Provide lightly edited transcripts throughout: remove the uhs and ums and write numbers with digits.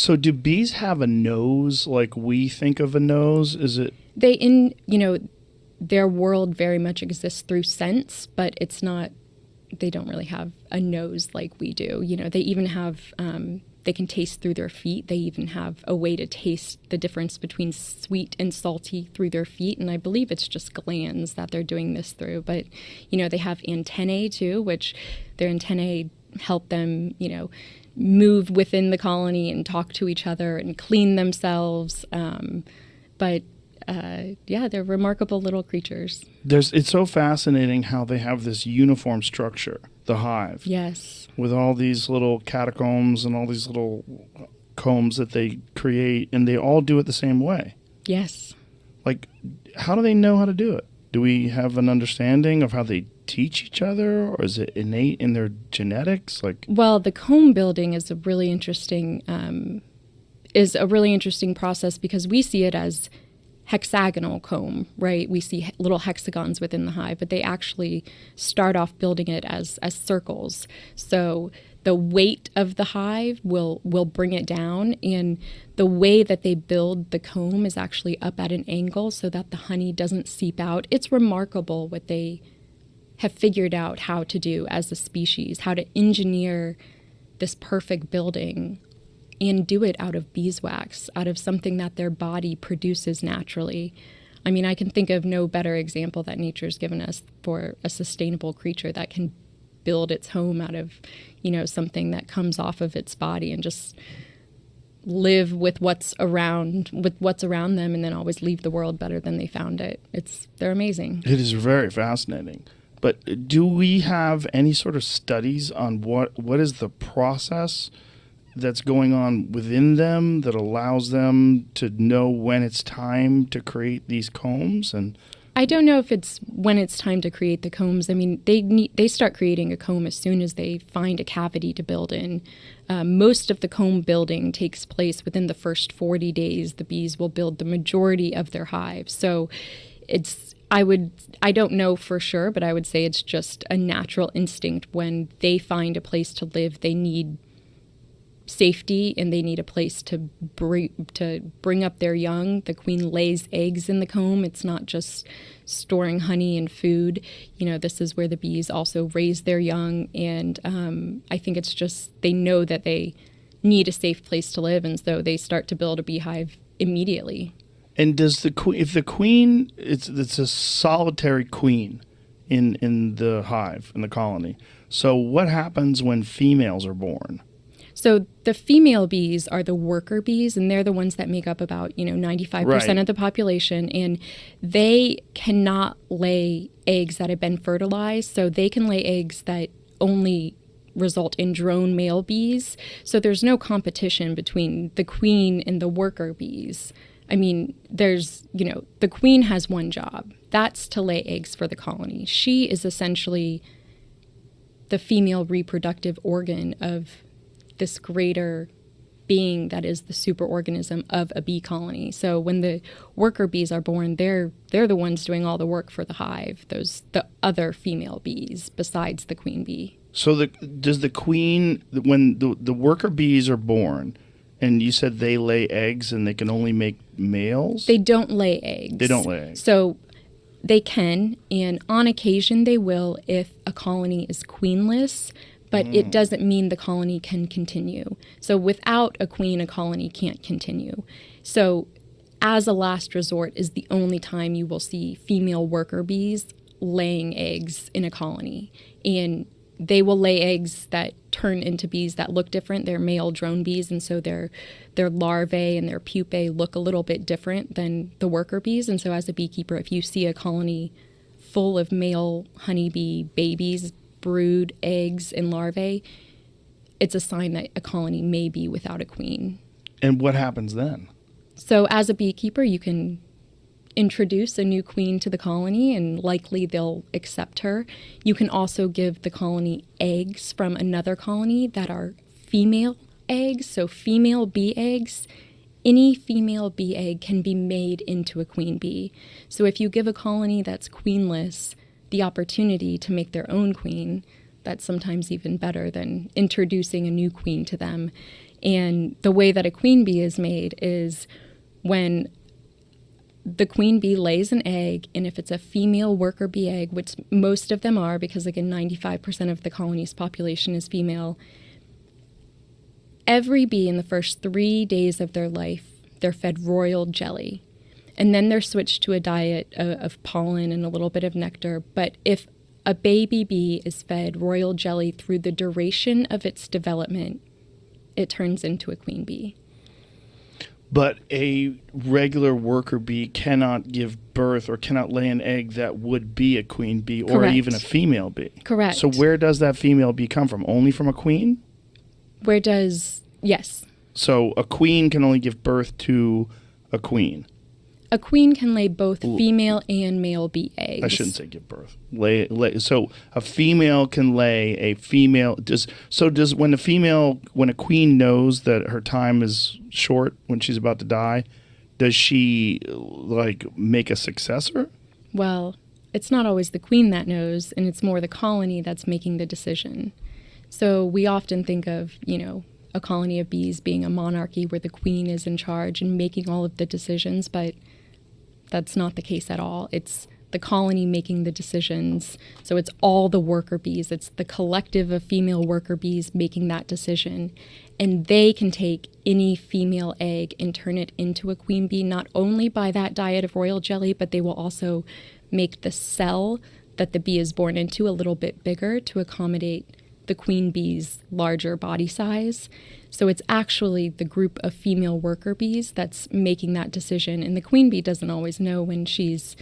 So do bees have a nose like we think of a nose? Is it? Their world very much exists through sense, but it's not, they don't really have a nose like we do. They even have, they can taste through their feet. They even have a way to taste the difference between sweet and salty through their feet. And I believe it's just glands that they're doing this through. But, they have antennae too, which their antennae help them, move within the colony and talk to each other and clean themselves. They're remarkable little creatures. It's so fascinating how they have this uniform structure, the hive. Yes. With all these little catacombs and all these little combs that they create, and they all do it the same way. Yes. Like, how do they know how to do it? Do we have an understanding of how they teach each other, or is it innate in their genetics? Well, the comb building is a really interesting process because we see it as hexagonal comb, right? We see little hexagons within the hive, but they actually start off building it as circles. So the weight of the hive will bring it down, and the way that they build the comb is actually up at an angle so that the honey doesn't seep out. It's remarkable what they have figured out how to do as a species, how to engineer this perfect building and do it out of beeswax, out of something that their body produces naturally. I mean, I can think of no better example that nature's given us for a sustainable creature that can build its home out of, something that comes off of its body and just live with what's around them, and then always leave the world better than they found it. They're amazing. It is very fascinating. But do we have any sort of studies on what is the process that's going on within them that allows them to know when it's time to create these combs? And I don't know if it's when it's time to create the combs. I mean, they start creating a comb as soon as they find a cavity to build in. Most of the comb building takes place within the first 40 days. The bees will build the majority of their hives. So I don't know for sure, but I would say it's just a natural instinct. When they find a place to live, they need safety and they need a place to bring up their young. The queen lays eggs in the comb. It's not just storing honey and food. This is where the bees also raise their young, and I think it's just they know that they need a safe place to live, and so they start to build a beehive immediately. And does if the queen, it's a solitary queen in the hive, in the colony. So what happens when females are born? So the female bees are the worker bees, and they're the ones that make up about 95% of the population, and they cannot lay eggs that have been fertilized. So they can lay eggs that only result in drone male bees. So there's no competition between the queen and the worker bees. I mean, the queen has one job. That's to lay eggs for the colony. She is essentially the female reproductive organ of this greater being that is the superorganism of a bee colony. So when the worker bees are born, they're the ones doing all the work for the hive, the other female bees besides the queen bee. So does the queen, when the worker bees are born, and you said they lay eggs and they can only make males? They don't lay eggs. They don't lay eggs. So they can, and on occasion they will if a colony is queenless, but it doesn't mean the colony can continue. So without a queen, a colony can't continue. So as a last resort is the only time you will see female worker bees laying eggs in a colony. And they will lay eggs that turn into bees that look different. They're male drone bees, and so their larvae and their pupae look a little bit different than the worker bees. And so as a beekeeper, if you see a colony full of male honeybee babies, brood, eggs, and larvae, it's a sign that a colony may be without a queen. And what happens then? So as a beekeeper, you can introduce a new queen to the colony, and likely they'll accept her. You can also give the colony eggs from another colony that are female eggs, so female bee eggs. Any female bee egg can be made into a queen bee. So if you give a colony that's queenless the opportunity to make their own queen, that's sometimes even better than introducing a new queen to them. And the way that a queen bee is made is when the queen bee lays an egg, and if it's a female worker bee egg, which most of them are, because again, 95% of the colony's population is female, every bee in the first 3 days of their life, they're fed royal jelly. And then they're switched to a diet of pollen and a little bit of nectar. But if a baby bee is fed royal jelly through the duration of its development, it turns into a queen bee. But a regular worker bee cannot give birth or cannot lay an egg that would be a queen bee or Correct. even a female bee. Correct. So where does that female bee come from? Only from a queen? Yes. So a queen can only give birth to a queen. A queen can lay both female and male bee eggs. I shouldn't say give birth. Lay. So a female can lay a female. Does when a queen knows that her time is short when she's about to die, does she like make a successor? Well, it's not always the queen that knows, and it's more the colony that's making the decision. So we often think of, a colony of bees being a monarchy where the queen is in charge and making all of the decisions, but that's not the case at all. It's the colony making the decisions. So it's all the worker bees. It's the collective of female worker bees making that decision. And they can take any female egg and turn it into a queen bee, not only by that diet of royal jelly, but they will also make the cell that the bee is born into a little bit bigger to accommodate the queen bee's larger body size. So it's actually the group of female worker bees that's making that decision. And the queen bee doesn't always know when she's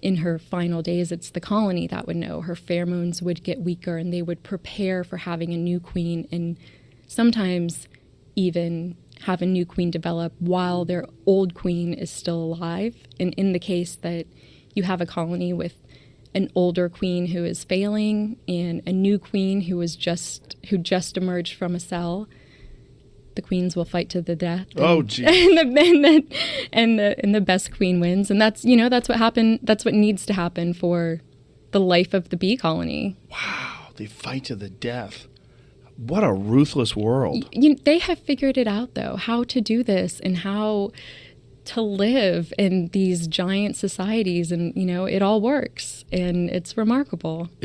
in her final days. It's the colony that would know. Her pheromones would get weaker, and they would prepare for having a new queen, and sometimes even have a new queen develop while their old queen is still alive. And in the case that you have a colony with an older queen who is failing and a new queen who just emerged from a cell, the queens will fight to the death. Oh, gee. And the best queen wins. And that's what happened. That's what needs to happen for the life of the bee colony. Wow, they fight to the death. What a ruthless world. They have figured it out, though, how to do this and how to live in these giant societies. And, it all works. And it's remarkable.